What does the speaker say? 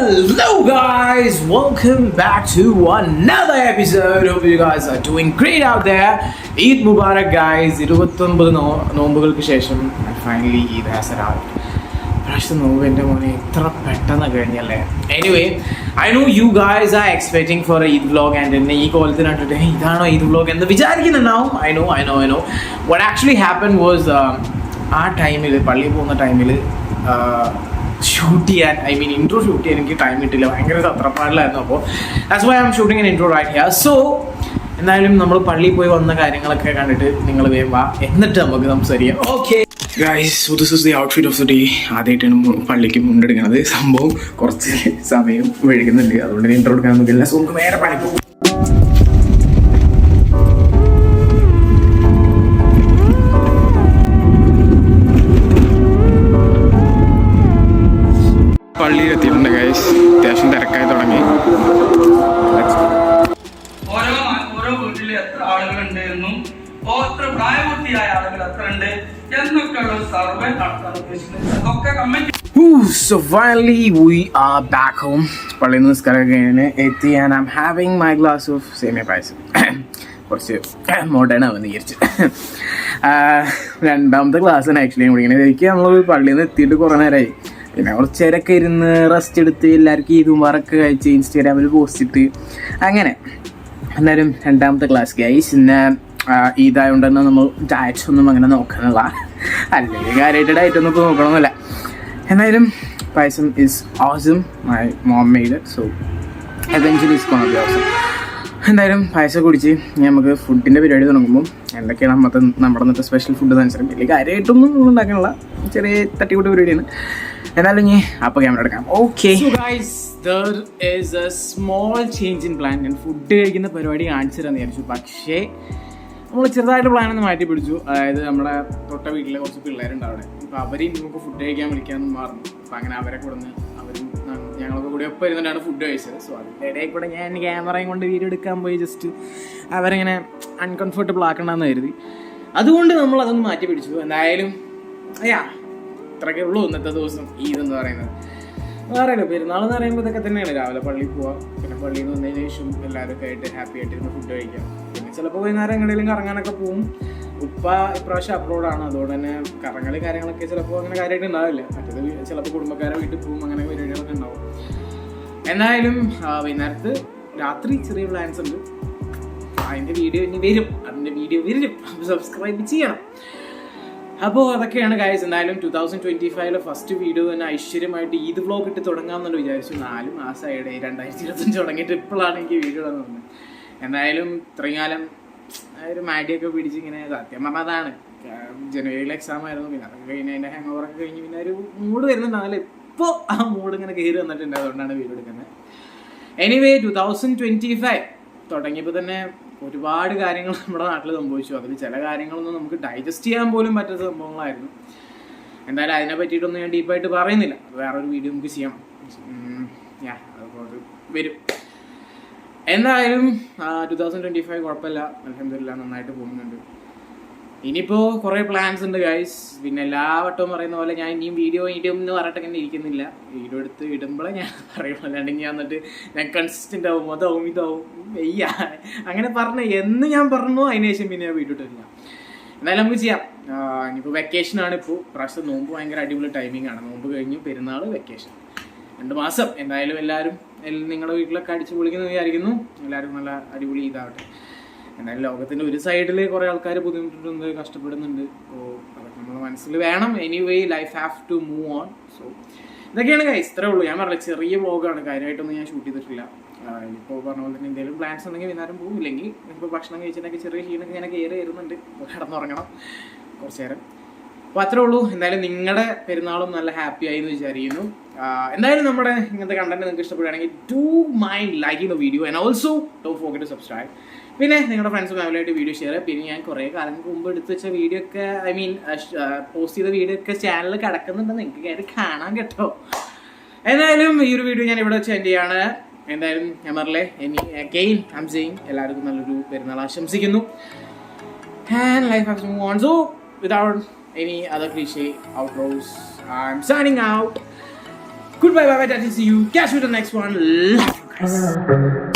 Hello guys, welcome back to another episode. Hope you guys are doing great out there. Eid Mubarak guys. 29 നോമ്പുകൾക്ക് ശേഷം finally Eid has arrived. പ്രാവശ്യം നോമ്പ് എൻ്റെ മോനെ ഇത്ര പെട്ടെന്ന് കഴിഞ്ഞല്ലേ. Anyway, I know you guys are expecting for a Eid vlog and എന്നെ ഈ കോലത്തിന് കണ്ടിട്ട് ഇതാണോ Eid vlog എന്ന് വിചാരിക്കുന്നുണ്ടാവും. I know. What actually happened was ആ ടൈമിൽ പള്ളിയിൽ പോകുന്ന ടൈമിൽ ഷൂട്ട് ചെയ്യാൻ ഇൻട്രോ ഷൂട്ട് ചെയ്യാൻ എനിക്ക് ടൈം കിട്ടില്ല, ഭയങ്കര തത്രപ്പാടിലായിരുന്നു. അപ്പോൾ that's why I am shooting an intro right here. So എന്തായാലും നമ്മൾ പള്ളിയിൽ പോയി വന്ന കാര്യങ്ങളൊക്കെ കണ്ടിട്ട് നിങ്ങൾ വേഗം വാ, എന്നിട്ട് നമുക്ക് സംസാരിക്കാം. Okay guys, so this is the outfit of the day. ആദ്യമായിട്ടാണ് പള്ളിക്ക് മുണ്ടെടുക്കുന്നത്. സംഭവം കുറച്ച് സമയം വഴുകുന്നുണ്ട്, അതുകൊണ്ട് ഇൻട്രോ എടുക്കാൻ നമുക്കില്ല. സോ നമുക്ക് വേറെ പണി പോകും. പള്ളിയിൽ എത്തിയിട്ടുണ്ട് ഗൈസ്, അത്യാവശ്യം തിരക്കായി തുടങ്ങി. ഓരോ വീട്ടിൽ എത്ര ആളുകളുണ്ട് എന്നും എത്ര പ്രായപൂർത്തിയായ ആളുകൾ എത്ര ഉണ്ട് എന്നൊക്കെയുള്ള സർവേ നടത്താൻ ഉദ്ദേശിക്കുന്നത് അതൊക്കെ comment. So finally we are back home. പള്ളിയിൽ നിന്ന് നിസ്കാരം കഴിഞ്ഞ് എത്തി and I'm having my glass of സേമിയ പായസം. കുറച്ച് മോഡേൺ ആവുമെന്ന് വിചാരിച്ചു. രണ്ടാമത്തെ ക്ലാസ്സാണ് ആക്ച്വലി കുടിക്കുന്നത്. എനിക്ക് നമ്മൾ പള്ളിയിൽ നിന്ന് എത്തിയിട്ട് കുറേ നേരമായി. പിന്നെ കുറച്ച് നേരമൊക്കെ ഇരുന്ന് റെസ്റ്റ് എടുത്ത് എല്ലാവർക്കും ഈ മുബാറക്ക് കഴിച്ച് ഇൻസ്റ്റാഗ്രാമിൽ പോസ്റ്റ് ഇട്ട് അങ്ങനെ എന്തായാലും രണ്ടാമത്തെ ക്ലാസ് ഗൈസ്. ഇന്ന് ഇതായതുകൊണ്ട് തന്നെ നമ്മൾ ഡയറ്റ്സ് ഒന്നും അങ്ങനെ നോക്കണില്ല, അല്ലെങ്കിൽ കാര്യമായിട്ട് ഡയറ്റൊന്നും ഇപ്പോൾ നോക്കണമെന്നില്ല. എന്തായാലും payasam is awesome. My mom made it, so eventually is gonna be awesome. എന്തായാലും പായസം കുടിച്ച് നമുക്ക് ഫുഡിൻ്റെ പരിപാടി തുടങ്ങുമ്പോൾ എന്തൊക്കെയാണ് നമ്മുടെ ഇന്നത്തെ സ്പെഷ്യൽ ഫുഡ് അനുസരിച്ച് വലിയ കാര്യമായിട്ടൊന്നും ഉണ്ടാക്കാനുള്ള ചെറിയ തട്ടിക്കൂട്ട് പരിപാടിയാണ്. എന്നാലും ഇനി അപ്പോൾ ക്യാമറ എടുക്കാം. Okay guys, there is a small change in plan. ഞാൻ ഫുഡ് കഴിക്കുന്ന പരിപാടി കാണിച്ചു തരാമെന്ന് വിചാരിച്ചു, പക്ഷേ നമ്മൾ ചെറുതായിട്ട് പ്ലാനൊന്ന് മാറ്റി പിടിച്ചു. അതായത് നമ്മുടെ തൊട്ട വീട്ടിലെ കുറച്ച് പിള്ളേരുണ്ട് അവിടെ, അപ്പോൾ അവരെയും നമുക്ക് ഫുഡ് കഴിക്കാൻ വിളിക്കാമെന്ന് മാറുന്നു. അപ്പോൾ അങ്ങനെ അവരെ കൊടുന്ന് അവരും ഞങ്ങളൊക്കെ കൂടി ഒപ്പം ഇരുന്നിട്ടാണ് ഫുഡ് കഴിച്ചത്. സോ അതിൻ്റെ ഇടയിൽ കൂടെ ഞാൻ ക്യാമറയും കൊണ്ട് വീഡിയോ എടുക്കാൻ പോയി ജസ്റ്റ് അവരെങ്ങനെ അൺകംഫർട്ടബിൾ ആക്കണമെന്ന് കരുതി. അതുകൊണ്ട് നമ്മൾ അതൊന്ന് മാറ്റി പിടിച്ചു. എന്തായാലും ഇത്രയൊക്കെ ഉള്ളൂ ഇന്നത്തെ ദിവസം ഈദെന്ന് പറയുന്നത്. വേറെയല്ല, പെരുന്നാളെന്ന് പറയുമ്പോൾ ഇതൊക്കെ തന്നെയാണ്. രാവിലെ പള്ളിയിൽ പോവാം, പിന്നെ പള്ളിയിൽ നിന്ന് വന്നതിന് ശേഷം എല്ലാവരൊക്കെ ആയിട്ട് ഹാപ്പി ആയിട്ട് ഇരുന്ന് ഫുഡ് കഴിക്കാം. പിന്നെ ചിലപ്പോൾ വൈകുന്നേരം എങ്ങനെയും കറങ്ങാനൊക്കെ പോവും. ഇപ്രാവശ്യം അപ്ലോഡാണ്, അതുകൊണ്ട് തന്നെ കറങ്ങലും കാര്യങ്ങളൊക്കെ ചിലപ്പോൾ അങ്ങനെ കാര്യമായിട്ട് ഉണ്ടാവില്ല. മറ്റേത് ചിലപ്പോൾ കുടുംബക്കാരെ വീട്ടിൽ പോവും, അങ്ങനെ പരിപാടികളൊക്കെ ഉണ്ടാവും. എന്തായാലും വൈകുന്നേരത്ത് രാത്രി ചെറിയ പ്ലാൻസ് ഉണ്ട്. അതിൻ്റെ വീഡിയോ ഇനി വരും, സബ്സ്ക്രൈബ് ചെയ്യണം. അപ്പോൾ അതൊക്കെയാണ് ഗൈസ്. എന്തായാലും 2025 ഫസ്റ്റ് വീഡിയോ തന്നെ ഐശ്വര്യമായിട്ട് ഈദ് വ്ലോഗ് ഇട്ട് തുടങ്ങാമെന്നുണ്ട് വിചാരിച്ചു. 4 മാസമായിട്ട് 2025 തുടങ്ങിയിട്ട് ഇപ്പോഴാണ് എനിക്ക് വീഡിയോ ഇടാൻ തോന്നുന്നത്. എന്തായാലും ഇത്രയും കാലം ഒരു മാഡിയൊക്കെ പിടിച്ച് ഇങ്ങനെ സത്യം പറഞ്ഞാൽ അതാണ്. ജനുവരിയിൽ എക്സാം ആയിരുന്നു, പിന്നെ അതൊക്കെ കഴിഞ്ഞ് അതിൻ്റെ ഹാങ് ഓവറൊക്കെ കഴിഞ്ഞ് പിന്നെ ഒരു മൂഡ് വരുന്നുണ്ടാവില്ല. ഇപ്പോൾ ആ മൂഡ് ഇങ്ങനെ കയറി വന്നിട്ടുണ്ട്, അതുകൊണ്ടാണ് വീഡിയോ എടുക്കുന്നത്. എനിവേ 2025 തുടങ്ങിയപ്പോൾ തന്നെ ഒരുപാട് കാര്യങ്ങൾ നമ്മുടെ നാട്ടിൽ സംഭവിച്ചു. അതിൽ ചില കാര്യങ്ങളൊന്നും നമുക്ക് ഡൈജസ്റ്റ് ചെയ്യാൻ പോലും പറ്റാത്ത സംഭവങ്ങളായിരുന്നു. എന്തായാലും അതിനെ പറ്റിയിട്ടൊന്നും ഞാൻ ഡീപ്പായിട്ട് പറയുന്നില്ല, അത് വേറൊരു വീഡിയോ നമുക്ക് ചെയ്യാം. അതുപോലെ വരും. എന്തായാലും 2025 കുഴപ്പമില്ല, അൽഹംദുലില്ലാ നന്നായിട്ട് പോകുന്നുണ്ട്. ഇനിയിപ്പോൾ കുറേ പ്ലാൻസ് ഉണ്ട് ഗൈസ്. പിന്നെ എല്ലാ വട്ടവും പറയുന്ന പോലെ ഞാൻ ഇനിയും വീഡിയോ എന്ന് പറഞ്ഞിട്ട് അങ്ങനെ ഇരിക്കുന്നില്ല. വീഡിയോ എടുത്ത് ഇടുമ്പോഴേ ഞാൻ പറയുള്ളൂ, അല്ലെങ്കിൽ ഞാൻ എന്നിട്ട് ഞാൻ കൺസിസ്റ്റൻ്റ് ആവും, ഇതാവും വെയ്യ അങ്ങനെ എന്ന് ഞാൻ പറഞ്ഞു. അതിന് ശേഷം പിന്നെ ഞാൻ വീഡിയോ ഇട്ടില്ല. എന്തായാലും നമുക്ക് ചെയ്യാം. ഇനിയിപ്പോൾ വെക്കേഷനാണ്. ഇപ്പോൾ പ്രാവശ്യം നോമ്പ് ഭയങ്കര അടിപൊളി ടൈമിംഗ് ആണ്. നോമ്പ് കഴിഞ്ഞ് പെരുന്നാൾ, വെക്കേഷൻ 2 മാസം. എന്തായാലും എല്ലാവരും നിങ്ങളുടെ വീട്ടിലൊക്കെ അടിച്ച് പൊളിക്കുന്നു വിചാരിക്കുന്നു. എല്ലാവരും നല്ല അടിപൊളി ഇതാവട്ടെ. എന്നാലും ലോകത്തിൻ്റെ ഒരു സൈഡിൽ കുറേ ആൾക്കാർ ബുദ്ധിമുട്ടുന്നുണ്ട്, കഷ്ടപ്പെടുന്നുണ്ട്. അപ്പോൾ അതൊക്കെ നമ്മുടെ മനസ്സിൽ വേണം. Anyway life have to move on. So ഇതൊക്കെയാണ് ഗൈസ്, ഇത്രേ ഉള്ളൂ. ഞാൻ പറഞ്ഞില്ല, ചെറിയ വ്ലോഗാണ്, കാര്യമായിട്ടൊന്നും ഞാൻ ഷൂട്ട് ചെയ്തിട്ടില്ല. ഇപ്പോൾ പറഞ്ഞ പോലെ തന്നെ എന്തെങ്കിലും പ്ലാൻസ് ഉണ്ടെങ്കിൽ വൈകുന്നേരം പോകും, ഇല്ലെങ്കിൽ ഇപ്പോൾ ഭക്ഷണം കഴിച്ചിട്ടൊക്കെ ചെറിയ ക്ഷീണൊക്കെ ഇങ്ങനെ കയറി വരുന്നുണ്ട്. കിടന്നുറങ്ങണം കുറച്ച് നേരം. അപ്പോൾ അത്രേ ഉള്ളൂ. എന്തായാലും നിങ്ങളുടെ പെരുന്നാളും നല്ല ഹാപ്പി ആയി എന്ന് വിചാരിക്കുന്നു. എന്തായാലും നമ്മുടെ ഇങ്ങനത്തെ കണ്ടന്റ് നിങ്ങൾക്ക് ഇഷ്ടപ്പെടുകയാണെങ്കിൽ do mind liking the video and also don't forget to subscribe. പിന്നെ നിങ്ങളുടെ ഫ്രണ്ട്സും ഫാമിലിയായിട്ട് വീഡിയോ ഷെയർ ചെയ്യുക. പിന്നെ ഞാൻ കുറേ കാലങ്ങൾക്ക് മുമ്പ് എടുത്ത് വെച്ച വീഡിയോ ഒക്കെ പോസ്റ്റ് ചെയ്ത വീഡിയോ ഒക്കെ ചാനലിൽ കിടക്കുന്നുണ്ട്, നിങ്ങൾക്ക് കയറി കാണാൻ കേട്ടോ. എന്തായാലും ഈ ഒരു വീഡിയോ ഞാൻ ഇവിടെ വെച്ച് എൻഡ് ചെയ്യാണ്. എന്തായാലും ഞാൻ പറഞ്ഞില്ലേ, അഗെയിൻ ഐ ആം സെയിങ് എല്ലാവർക്കും നല്ലൊരു പെരുന്നാൾ ആശംസിക്കുന്നു. And life has to move on. So without any other cliche outros, I'm signing out. Goodbye, bye bye, see you. Catch you the next one. Love you guys.